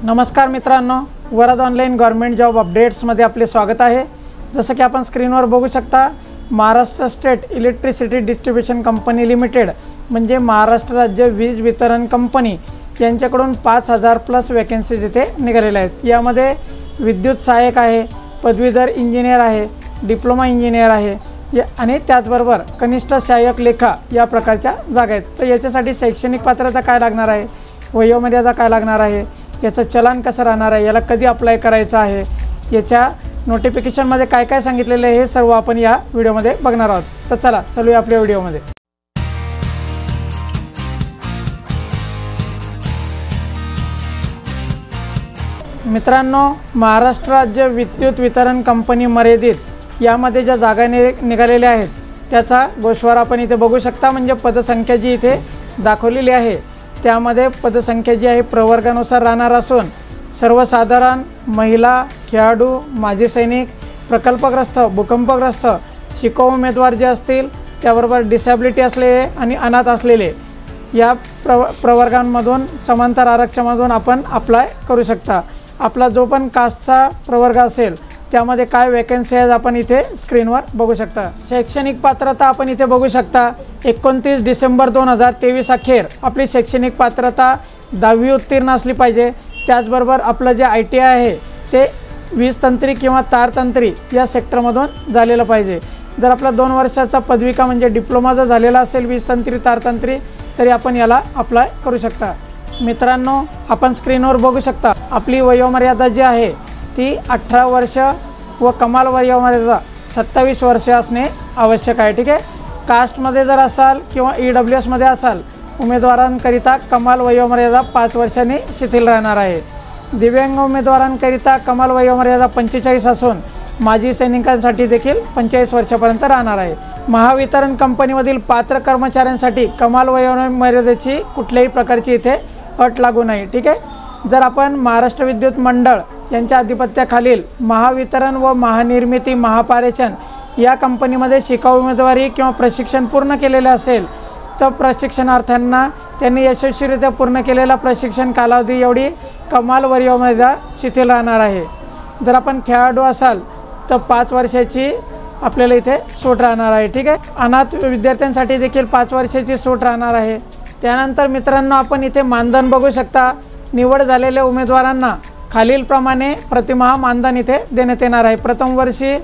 नमस्कार मित्रांनो, Varad online government job अपडेट्समध्ये आपले स्वागत आहे। जसं की आपण स्क्रीनवर बघू शकता, Maharashtra state electricity distribution company limited म्हणजे महाराष्ट्र राज्य वीज वितरण कंपनी यांच्याकडून 5000 प्लस वॅकन्सीज इथे निघालेल्या आहेत। यामध्ये विद्युत सहाय्यक आहे, पदवीधर इंजिनियर आहे, डिप्लोमा इंजिनियर आहे आणि त्याचबरोबर कनिष्ठ सहाय्यक लेखा या प्रकारच्या जागा आहेत। तर याच्यासाठी शैक्षणिक पात्रता काय लागणार आहे, वयोमर्यादा काय लागणार आहे, याचं चलन कसं राहणार आहे, याला कधी अप्लाय करायचं आहे, याच्या नोटिफिकेशनमध्ये काय काय सांगितलेलं आहे हे सर्व आपण या व्हिडिओमध्ये बघणार आहोत। तर चला चालूया आपल्या व्हिडिओमध्ये। मित्रांनो, महाराष्ट्र राज्य विद्युत वितरण कंपनी मर्यादित यामध्ये ज्या जागा निघालेल्या आहेत त्याचा गोषवारा आपण इथे बघू शकता। म्हणजे पदसंख्या जी इथे दाखवलेली आहे त्यामध्ये पदसंख्या जी आहे प्रवर्गानुसार राहणार असून सर्वसाधारण, महिला, खेळाडू, माजी सैनिक, प्रकल्पग्रस्त, भूकंपग्रस्त, शिकाऊ उमेदवार जे असतील त्याबरोबर डिसेबिलिटी असलेले आणि अनाथ असलेले या प्रवर्गांमधून समांतर आरक्षणामधून आपण अप्लाय करू शकता। आपला जो पण कास्टचा प्रवर्ग असेल त्यामध्ये काय वॅकन्सी आहेत आपण इथे स्क्रीनवर बघू शकता। शैक्षणिक पात्रता आपण इथे बघू शकता। 29 डिसेंबर 2023 अखेर आपली शैक्षणिक पात्रता 10वी उत्तीर्ण असली पाहिजे। त्याचबरोबर आपलं जे ITI आहे ते वीज तंत्री किंवा तारतंत्री या सेक्टरमधून झालेलं पाहिजे। जर आपला 2 वर्षाचा पदविका म्हणजे डिप्लोमा जर झालेला असेल वीज तंत्री तारतंत्री तरी आपण याला अप्लाय करू शकता। मित्रांनो, आपण स्क्रीनवर बघू शकता आपली वयोमर्यादा जी आहे ती 18 वर्ष व कमाल वयोमर्यादा 27 वर्ष असणे आवश्यक आहे। ठीक आहे, कास्टमध्ये जर असाल किंवा EWSमध्ये असाल उमेदवारांकरिता कमाल वयोमर्यादा 5 वर्षांनी शिथिल राहणार आहे। दिव्यांग उमेदवारांकरिता कमाल वयोमर्यादा 45 असून माजी सैनिकांसाठी देखील 45 वर्षापर्यंत राहणार आहे। महावितरण कंपनीमधील पात्र कर्मचाऱ्यांसाठी कमाल वयोमर्यादेची कुठल्याही प्रकारची इथे अट लागू नाही। ठीक आहे, जर आपण महाराष्ट्र विद्युत मंडळ यांच्या अधिपत्याखालील महावितरण व महानिर्मिती महापारेषण या कंपनीमध्ये शिकाऊ उमेदवारी किंवा प्रशिक्षण पूर्ण केलेले असेल तर प्रशिक्षणार्थ्यांना त्यांनी यशस्वीरित्या पूर्ण केलेला प्रशिक्षण कालावधी एवढी कमाल वयोमर्यादा शिथिल राहणार आहे। जर आपण खेळाडू असाल तर 5 वर्षाची आपल्याला इथे सूट राहणार आहे। ठीक आहे, अनाथ विद्यार्थ्यांसाठी देखील 5 वर्षाची सूट राहणार आहे। त्यानंतर मित्रांनो, आपण इथे मानधन बघू शकता। निवड झालेल्या उमेदवारांना खालीलप्रमाणे प्रतिमाह मानधन इथे देण्यात येणार आहे। प्रथम वर्षी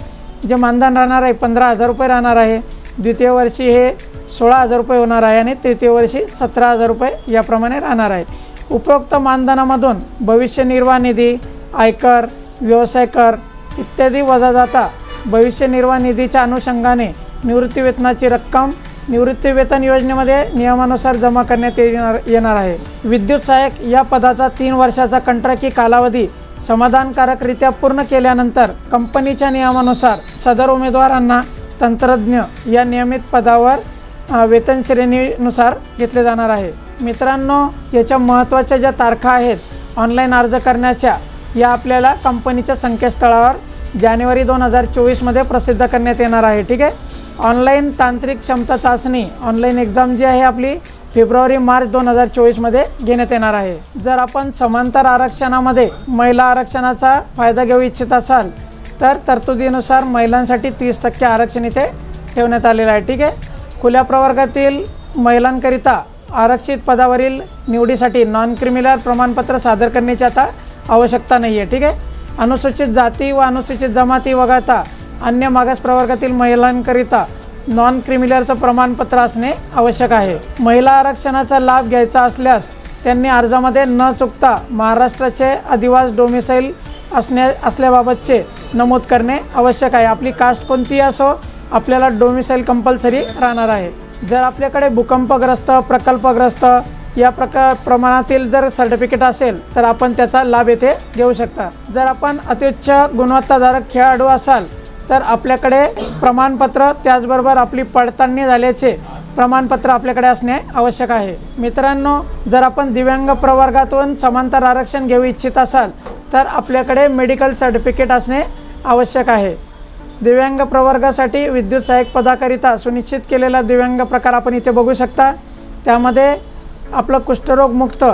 जे मानधन राहणार आहे 15,000 रुपये राहणार आहे, द्वितीय वर्षी हे 16,000 रुपये होणार आहे आणि तृतीय वर्षी 17,000 रुपये याप्रमाणे राहणार आहे। उपरोक्त मानधनामधून भविष्य निर्वाह निधी, आयकर, व्यवसाय कर इत्यादी वजा जाता भविष्य निर्वाह निधीच्या अनुषंगाने निवृत्तीवेतनाची रक्कम निवृत्तीवेतन योजनेमध्ये नियमानुसार जमा करण्यात येणार आहे। विद्युत सहाय्यक या पदाचा 3 वर्षाचा कंत्राटी कालावधी समाधानकारकरित्या पूर्ण केल्यानंतर कंपनीच्या नियमानुसार सदर उमेदवारांना तंत्रज्ञ या नियमित पदावर वेतन श्रेणीनुसार घेतले जाणार आहे। मित्रांनो, याच्या महत्त्वाच्या ज्या तारखा आहेत ऑनलाईन अर्ज करण्याच्या या आपल्याला कंपनीच्या संकेतस्थळावर जानेवारी 2024 मध्ये प्रसिद्ध करण्यात येणार आहे। ठीक आहे, ऑनलाईन तांत्रिक क्षमता चाचणी ऑनलाईन एक्झाम जी आहे आपली फेब्रुवारी-मार्च 2024 मध्ये घेण्यात येणार आहे। जर आपण समांतर आरक्षणामध्ये महिला आरक्षणाचा फायदा घेऊ इच्छित असाल तर तरतुदीनुसार महिलांसाठी 30% आरक्षण इथे ठेवण्यात आलेलं आहे। ठीक आहे, खुल्या प्रवर्गातील महिलांकरिता आरक्षित पदावरील निवडीसाठी नॉन क्रिमिनल प्रमाणपत्र सादर करण्याची आता आवश्यकता नाही आहे। ठीक आहे, अनुसूचित जाती व अनुसूचित जमाती वगळता अन्य मागास प्रवर्गातील महिलांकरिता नॉन क्रिमिनलचं प्रमाणपत्र असणे आवश्यक आहे। महिला आरक्षणाचा लाभ घ्यायचा असल्यास त्यांनी अर्जामध्ये न चुकता महाराष्ट्राचे अधिवास डोमिसाईल असल्याबाबतचे नमूद करणे आवश्यक आहे। आपली कास्ट कोणतीही असो आपल्याला डोमिसाईल कंपल्सरी राहणार आहे। जर आपल्याकडे भूकंपग्रस्त, प्रकल्पग्रस्त या प्रमाणातील जर सर्टिफिकेट असेल तर आपण त्याचा लाभ येथे घेऊ शकता। जर आपण अत्युच्च गुणवत्ताधारक खेळाडू असाल तर आपल्याकडे प्रमाणपत्र त्याचबरोबर आपली पडताळणी झाल्याचे प्रमाणपत्र आपल्याकडे असणे आवश्यक आहे। मित्रांनो, जर आपण दिव्यांग प्रवर्गातून समांतर आरक्षण घेऊ इच्छित असाल तर आपल्याकडे मेडिकल सर्टिफिकेट असणे आवश्यक आहे। दिव्यांग प्रवर्गासाठी विद्युत सहाय्यक पदाकरिता सुनिश्चित केलेला दिव्यांग प्रकार आपण इथे बघू शकता। त्यामध्ये आपलं कुष्ठरोग मुक्त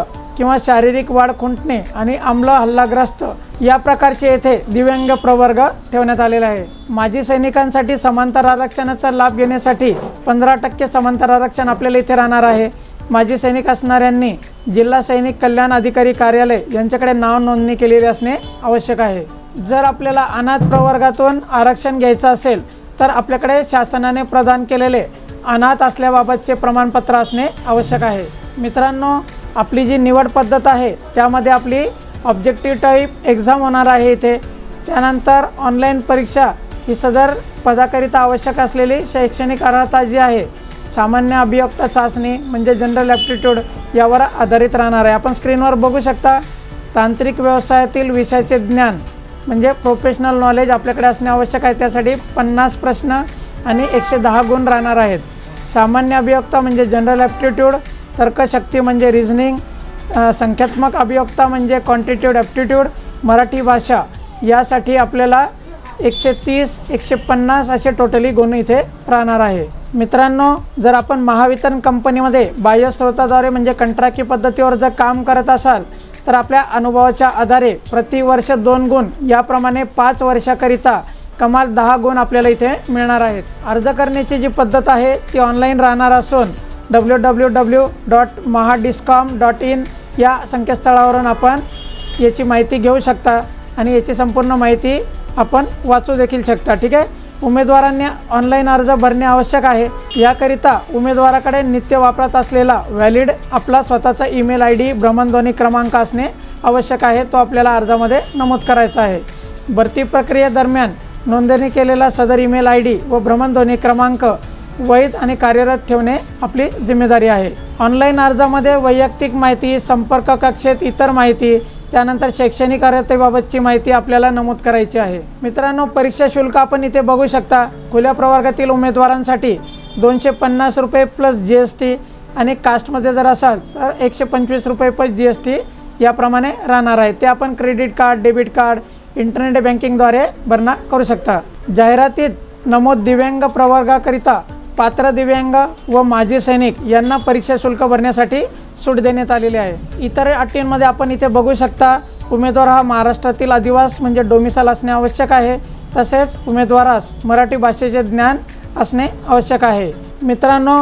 किंवा शारीरिक वाढ खुंटणे आणि आम्ल हल्लाग्रस्त या प्रकारचे येथे दिव्यांग प्रवर्ग ठेवण्यात आलेला आहे। माजी सैनिकांसाठी समांतर आरक्षणाचा लाभ घेण्यासाठी 15% समांतर आरक्षण आपल्याला इथे राहणार आहे। माजी सैनिक असणाऱ्यांनी जिल्हा सैनिक कल्याण अधिकारी कार्यालय यांच्याकडे नाव नोंदणी केलेली असणे आवश्यक आहे। जर आपल्याला अनाथ प्रवर्गातून आरक्षण घ्यायचं असेल तर आपल्याकडे शासनाने प्रदान केलेले अनाथ असल्याबाबतचे प्रमाणपत्र असणे आवश्यक आहे। मित्रांनो, आपली जी निवड पद्धत आहे त्यामध्ये आपली ऑब्जेक्टिव्ह टाईप एक्झाम होणार आहे इथे। त्यानंतर ऑनलाईन परीक्षा ही सदर पदाकरिता आवश्यक असलेली शैक्षणिक अर्हता जी आहे सामान्य अभियोक्ता चाचणी म्हणजे जनरल ॲप्टिट्यूड यावर आधारित राहणार आहे। आपण स्क्रीनवर बघू शकता तांत्रिक व्यवसायातील विषयाचे ज्ञान म्हणजे प्रोफेशनल नॉलेज आपल्याकडे असणे आवश्यक आहे। त्यासाठी 50 प्रश्न आणि 110 गुण राहणार आहेत। सामान्य अभियोक्ता म्हणजे जनरल ॲप्टिट्यूड, तर्कशक्ती म्हणजे रिझनिंग, संख्यात्मक अभियोक्ता म्हणजे क्वांटिटेटिव्ह ॲप्टिट्यूड, मराठी भाषा यासाठी आपल्याला 130 150 असे टोटली गुण इथे राहणार आहे। मित्रांनो, जर आपण महावितरण कंपनीमध्ये बाह्य स्रोताद्वारे म्हणजे कंत्राटी पद्धतीवर जर काम करत असाल तर आपल्या अनुभवाच्या आधारे प्रतिवर्ष 2 गुण याप्रमाणे 5 वर्षाकरिता कमाल 10 गुण आपल्याला इथे मिळणार आहेत। अर्ज करण्याची जी पद्धत आहे ती ऑनलाईन राहणार असून www.mahadiscom.in या संकेतस्थळावरून आपण याची माहिती घेऊ शकता आणि याची संपूर्ण माहिती आपण वाचू देखील शकता। ठीक आहे, उमेदवारांनी ऑनलाईन अर्ज भरणे आवश्यक आहे। याकरिता उमेदवाराकडे नित्य वापरत असलेला व्हॅलिड आपला स्वतःचा ईमेल ID भ्रमणध्वनी क्रमांक असणे आवश्यक आहे। तो आपल्याला अर्जामध्ये नमूद करायचा आहे। भरती प्रक्रियेदरम्यान नोंदणी केलेला सदर ईमेल ID व भ्रमणध्वनी क्रमांक वैध आणि कार्यरत ठेवणे आपली जिम्मेदारी आहे। ऑनलाईन अर्जामध्ये वैयक्तिक माहिती, संपर्क कक्षेत इतर माहिती, त्यानंतर शैक्षणिक अर्हतेबाबतची माहिती आपल्याला नमूद करायची आहे। मित्रांनो, परीक्षा शुल्क आपण इथे बघू शकता। खुल्या प्रवर्गातील उमेदवारांसाठी 250 रुपये प्लस GST आणि कास्टमध्ये जर असाल तर 125 रुपये प्लस GST याप्रमाणे राहणार आहे। ते आपण credit card, debit card, internet बँकिंगद्वारे भरणा करू शकता। जाहिरातीत नमूद दिव्यांग प्रवर्गाकरिता पात्र दिव्यांग व माजी सैनिक यांना परीक्षा शुल्क भरण्यासाठी सूट देण्यात आलेली आहे। इतर अटींमध्ये आपण इथे बघू शकता उमेदवार हा महाराष्ट्रातील अधिवास म्हणजे डोमिसाइल असणे आवश्यक आहे। तसेच उमेदवारास मराठी भाषेचे ज्ञान असणे आवश्यक आहे। मित्रांनो,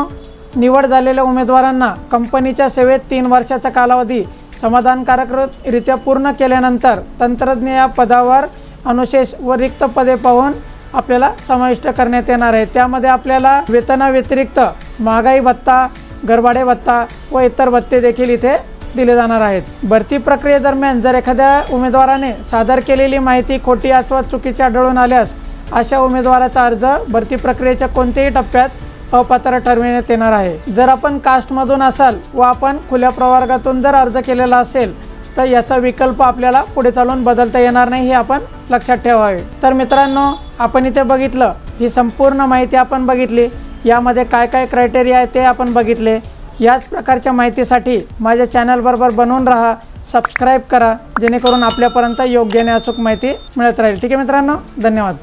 निवड झालेल्या उमेदवारांना कंपनीच्या सेवेत 3 वर्षाचा कालावधी समाधानकारकरित्या पूर्ण केल्यानंतर तंत्रज्ञ या पदावर अनुशेष व रिक्त पदे पाहून आपल्याला समाविष्ट करण्यात येणार आहे। त्यामध्ये आपल्याला वेतनाव्यतिरिक्त महागाई भत्ता, घरभाडे भत्ता व इतर भत्ते देखील इथे दिले जाणार आहेत। भरती प्रक्रियेदरम्यान जर एखाद्या उमेदवाराने सादर केलेली माहिती खोटी अथवा चुकीची आढळून आल्यास अशा उमेदवाराचा अर्ज भरती प्रक्रियेच्या कोणत्याही टप्प्यात अपात्र ठरविण्यात येणार आहे। जर आपण कास्टमधून असाल व आपण खुल्या प्रवर्गातून जर अर्ज केलेला असेल तर याचा विकल्प आपल्याला पुढे चालून बदलता येणार नाही, हे आपण लक्षात ठेवावे। तर मित्रांनो, आपण इथे बघितलं ही संपूर्ण माहिती आपण बघितली। यामध्ये काय काय क्रायटेरिया आहे ते आपण बघितले। याच प्रकारच्या माहितीसाठी माझ्या चॅनलबरोबर बनवून राहा, सबस्क्राईब करा जेणेकरून आपल्यापर्यंत योग्य आणि अचूक माहिती मिळत राहील। ठीक आहे मित्रांनो, धन्यवाद।